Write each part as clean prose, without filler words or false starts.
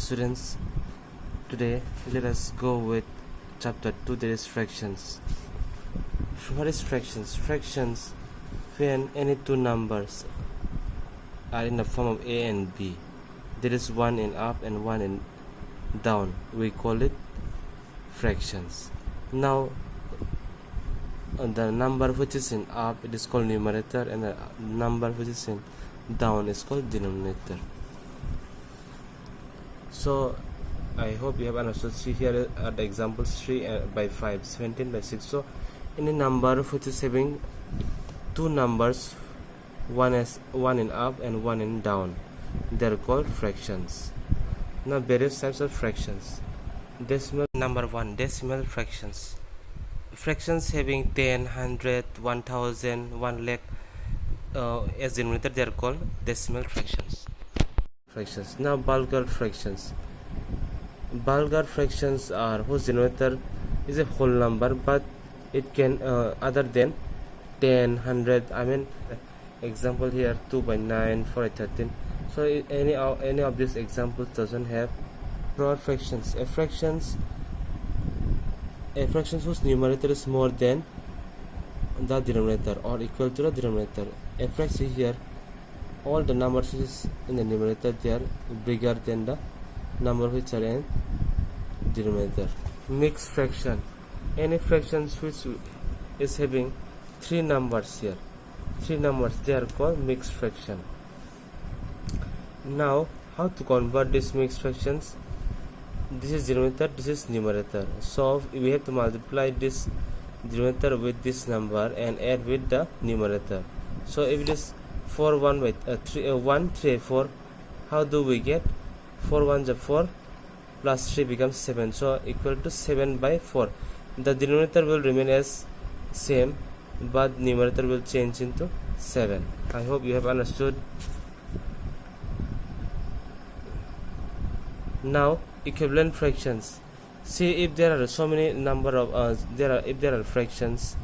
Students, today let us go with chapter 2, that is fractions. What is fractions? Fractions, when any two numbers are in the form of a and b, there is one in up and one in down, we call it fractions. Now the number which is in up, it is called numerator, and the number which is in down is called denominator. So I hope you have understood. See, here are the examples: 3 by 5, 17 by 6. So any number which is having two numbers, one in up and one in down, they are called fractions. Now various types of fractions. Decimal. Number 1, decimal fractions. Fractions having 10, 100, 1000, 1 lakh as denominator, they are called decimal fractions. Now vulgar fractions. Vulgar fractions are whose denominator is a whole number, but it can other than 10, 100. I mean, example here 2 by 9, 4 by 13. So any of these examples doesn't have broad fractions. A fractions whose numerator is more than the denominator or equal to the denominator. A fraction here, all the numbers which is in the numerator, they are bigger than the number which are in denominator. Mixed fraction. Any fractions which is having three numbers here, they are called mixed fraction. Now how to convert these mixed fractions? This is denominator, this is numerator. So we have to multiply this denominator with this number and add with the numerator. So if it is 4 1 by 1 3 4, how do we get 4 1 is 4 plus 3 becomes 7, so equal to 7 by 4. The denominator will remain as same, but numerator will change into 7. I hope you have understood. Now equivalent fractions. See, if there are so many number of if there are fractions,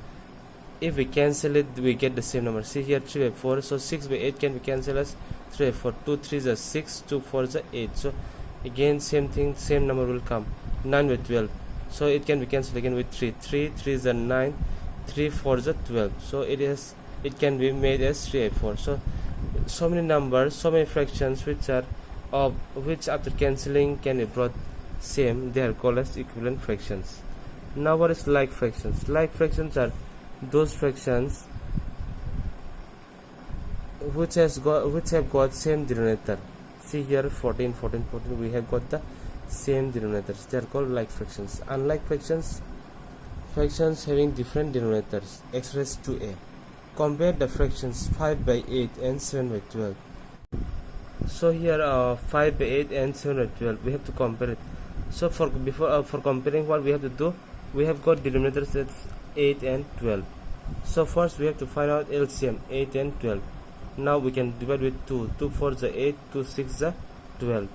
if we cancel it, we get the same number. See here 3 by 4, so 6 by 8 can be cancelled as 3 by 4. 2 3 is 6, 2 4 is 8. So again same thing, same number will come. 9 by 12, so it can be cancelled again with 3. 3 3 is 9, 3 4 is 12. So it can be made as 3 by 4. So many numbers, so many fractions which after cancelling can be brought same, they are called as equivalent fractions. Now what is like fractions? Like fractions are those fractions which have got same denominator. See here 14 14 14, we have got the same denominators, they are called like fractions. Unlike fractions having different denominators. Exercise 2a. Compare the fractions 5 by 8 and 7 by 12. So here 5 by 8 and 7 by 12, we have to compare it. So for comparing, what we have to do, we have got denominators that's 8 and 12. So first we have to find out LCM 8 and 12. Now we can divide with 2. 2 4 is 8, 2 6 is 12.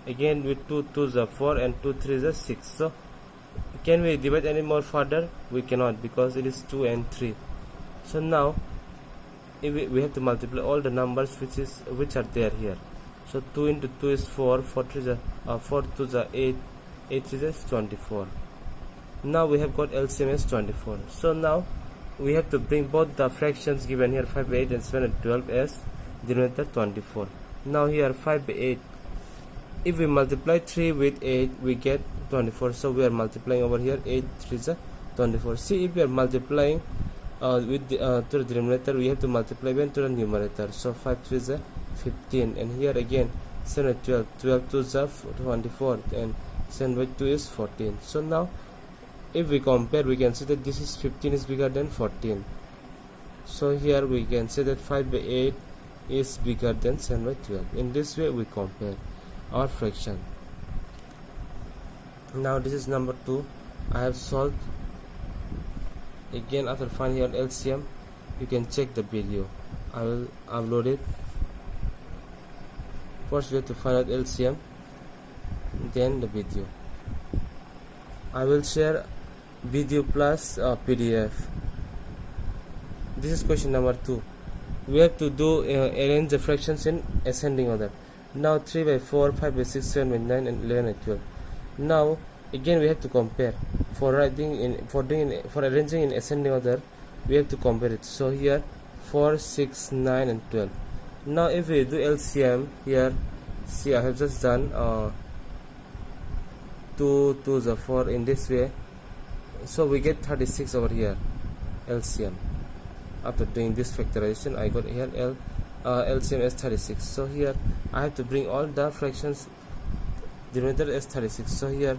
Again with 2 2 is 4 and 2 3 is 6. So can we divide any more further? We cannot, because it is 2 and 3. So now if we have to multiply all the numbers which are there here. So 2 into 2 is 4, 4 3 is 4 2 is 8, 8 3 is 24. Now we have got LCM as 24. So now we have to bring both the fractions given here 5 by 8 and 7 by 12 as denominator 24. Now here 5 by 8, if we multiply 3 with 8, we get 24. So we are multiplying over here 8 3 is 24. See, if we are multiplying with to the denominator, we have to multiply even to the numerator. So 5 3 is 15, and here again 7 by 12, 12 2 is 24, and 7 by 2 is 14. So now if we compare, we can see that this is 15 is bigger than 14. So here we can say that 5 by 8 is bigger than 7 by 12. In this way we compare our fraction. Now this is number 2. I have solved. Again, after finding out LCM, you can check the video. I will upload it. First we have to find out LCM, then the video. I will share video plus PDF. This is question number 2. We have to do arrange the fractions in ascending order. Now 3 by 4, 5 by 6, 7 by 9, and 11 by 12. Now again we have to compare. For arranging in ascending order, we have to compare it. So here 4, 6, 9, and 12. Now if we do LCM here, see I have just done 2 2 the 4 in this way, so we get 36 over here. LCM, after doing this factorization, I got here LCM as 36. So here I have to bring all the fractions denominator as 36. So here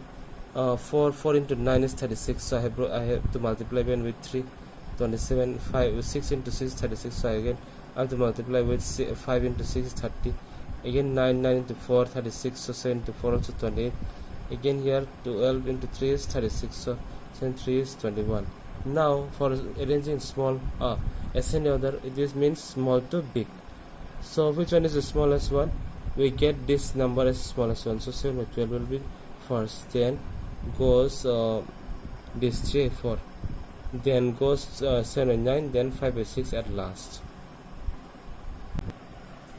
4 into 9 is 36. So I have to multiply again with 3, 27, 5, 6 into 6 is 36. So again I have to multiply with 5 into 6 is 30. Again 9 into 4 36. So 7 into 4 also 28. Again here 12 into 3 is 36. So 7 3 is 21. Now for arranging small ascending order, this means small to big. So which one is the smallest one? We get this number as smallest one. So 7 by 12 will be first, then goes this J4, then goes 7 by 9, then 5 by 6 at last.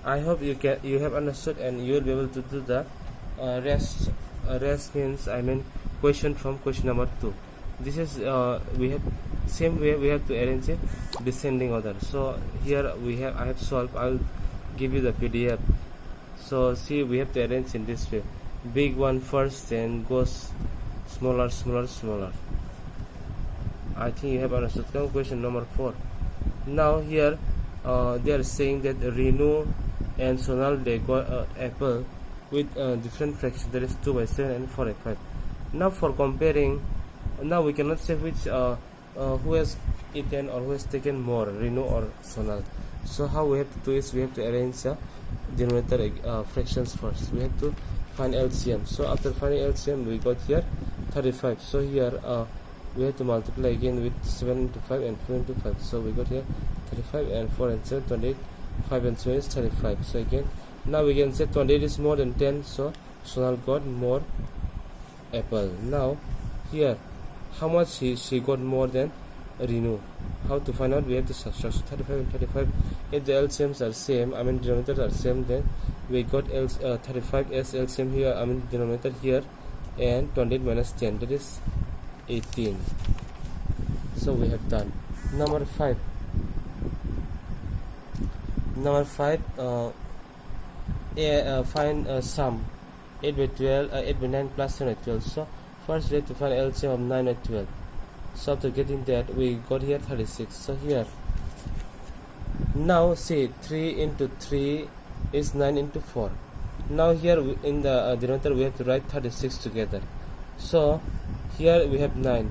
I hope you have understood and you will be able to do the rest. Rest means question from question number 2. This is we have same way we have to arrange it descending order. So here I have solved. I will give you the PDF. So see, we have to arrange in this way: big one first, then goes smaller, smaller, smaller. I think you have understood. Come question number 4. Now here they are saying that Renu and Sonal, they got apple with different fractions, that is 2 by 7 and 4 by 5. Now for comparing, now we cannot say which who has eaten or who has taken more, Renu or Sonal. So how we have to do is we have to arrange the denominator fractions first. We have to find LCM. So after finding LCM, we got here 35. So here we have to multiply again with 7 into 5 and 4 into 5. So we got here 35 and 4 and 7, 28. 5 and 7 is 35. So again, now we can say 28 is more than 10. So Sonal got more apple. Now here, how much she got more than Renu? How to find out? We have to subtract. So 35 and 35. If the LCMs are same, denominators are same, then we got 35 as LCM here, denominator here, and 28 minus 10, that is 18. So we have done. Number 5. Find sum 8 by 12, 8 by 9 plus 7 by 12. So first we have to find LCM of 9 by 12. So after getting that, we got here 36. So here, now see, 3 into 3 is 9 into 4. Now here in the denominator we have to write 36 together. So here we have 9.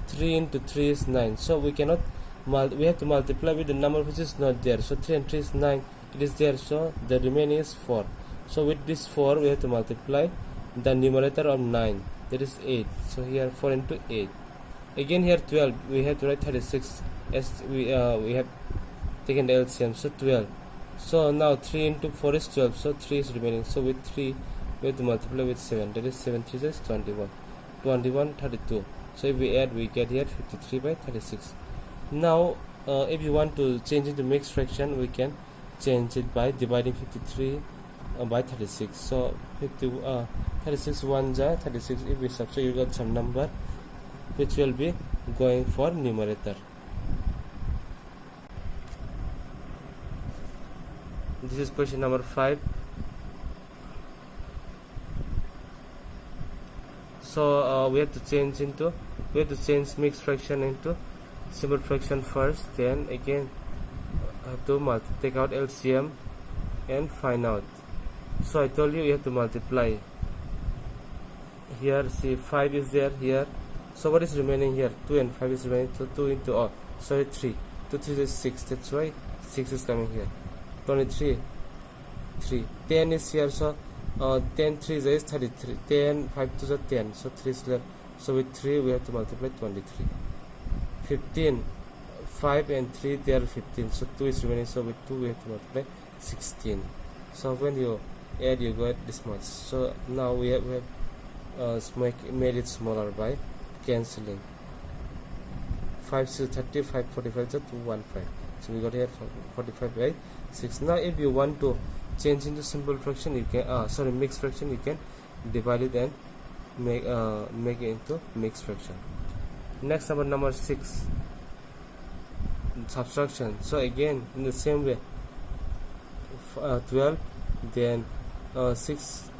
3 into 3 is 9. So we cannot we have to multiply with the number which is not there. So 3 and 3 is 9. It is there. So the remaining is 4. So with this 4 we have to multiply the numerator of 9. That is 8. So here 4 into 8. Again here 12. We have to write 36 as we have taken the LCM. So 12. So now 3 into 4 is 12. So 3 is remaining. So with 3 we have to multiply with 7. That is 7 3 is 21. 21 32. So if we add, we get here 53 by 36. Now if you want to change it to mixed fraction, we can change it by dividing 53 by 36. So 36 1s are 36. If we subtract, you got some number which will be going for numerator. This is question number 5. So we have to change mixed fraction into simple fraction first, then again have to take out LCM and find out. So I told you have to multiply. Here see 5 is there here. So what is remaining here? 2 and 5 is remaining. So 2 into 3. 2 3 is 6. That's why 6 is coming here. 23 3. 10 is here. So 10 3 is 33. 10 5 2 is 10. So 3 is left. So with 3 we have to multiply 23. 15. 5 and 3 they are 15. So 2 is remaining. So with 2 we have to multiply 16. So when you add, you got this much. So now we have made it smaller by cancelling. 5 6 30, 5 45 to 215. So we got here 45 by 6. Now if you want to change into simple fraction, you can mixed fraction, you can divide it and make it into mixed fraction. Next, number 6, subtraction. So again in the same way, 12, then 6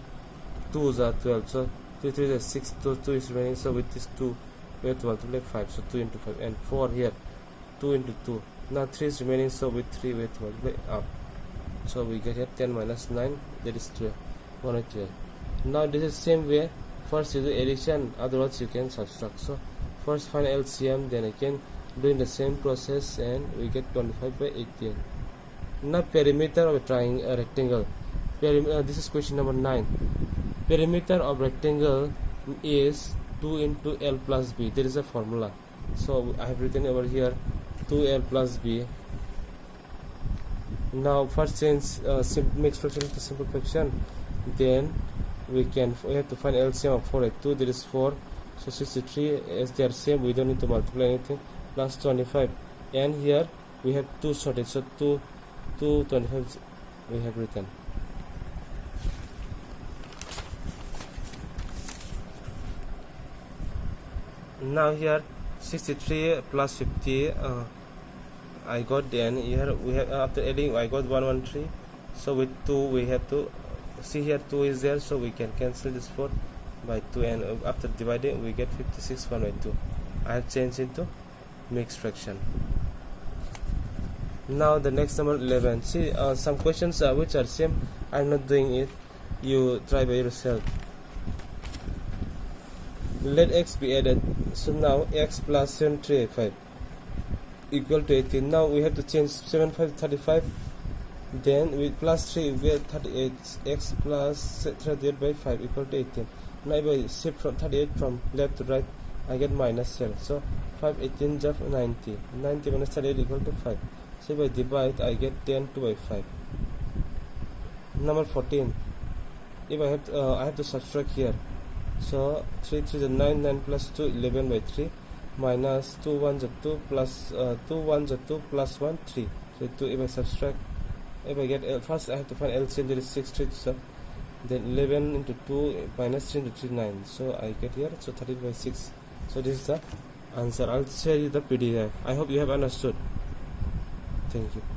2s are 12, so 3 3 is 6, 2 is remaining, so with this 2 we have to multiply 5, so 2 into 5, and 4 here, 2 into 2, now 3 is remaining, so with 3 we have to multiply up, so we get here 10 minus 9, that is 12, 112. Now this is same way, first you do addition, otherwise you can subtract. So first find LCM, then again doing the same process, and we get 25 by 18. Now perimeter of a rectangle. This is question number 9. Perimeter of rectangle is 2 into L plus B. There is a formula. So I have written over here 2L plus B. Now first change mixed fraction to simple fraction. Then we have to find LCM of 4 and 2. There is 4. So 63, as they are same, we don't need to multiply anything. Plus 25. And here we have 2 shortage. So 25 we have written. Now here 63 plus 50 I got, then here we have after adding I got 113. So with 2 we have to see here 2 is there, so we can cancel this 4 by 2, and after dividing we get 56 1 by 2. I have changed into mixed fraction. Now the next number 11. See some questions which are same, I am not doing it, you try by yourself. Let x be added. So now x plus 735 equal to 18. Now we have to change 7 5 35. Then with plus 3 we get 38. X plus 38 by 5 equal to 18. Now if I shift from 38 from left to right, I get minus here. So 5 18 just 90. 90 minus 38 equal to 5. So if I divide, I get 10 2 by 5. Number 14. If I have to subtract here. So 3 3 is 9, 9 plus 2 11 by 3, minus 2 1 is 2, plus 2 1 is 2, plus 1 3. So 2, if I subtract, if I get first I have to find LCM, there is 6 3 sub, then 11 into 2 minus 3 into 3 9. So I get here, so 13 by 6. So this is the answer. I'll share you the PDF. I hope you have understood. Thank you.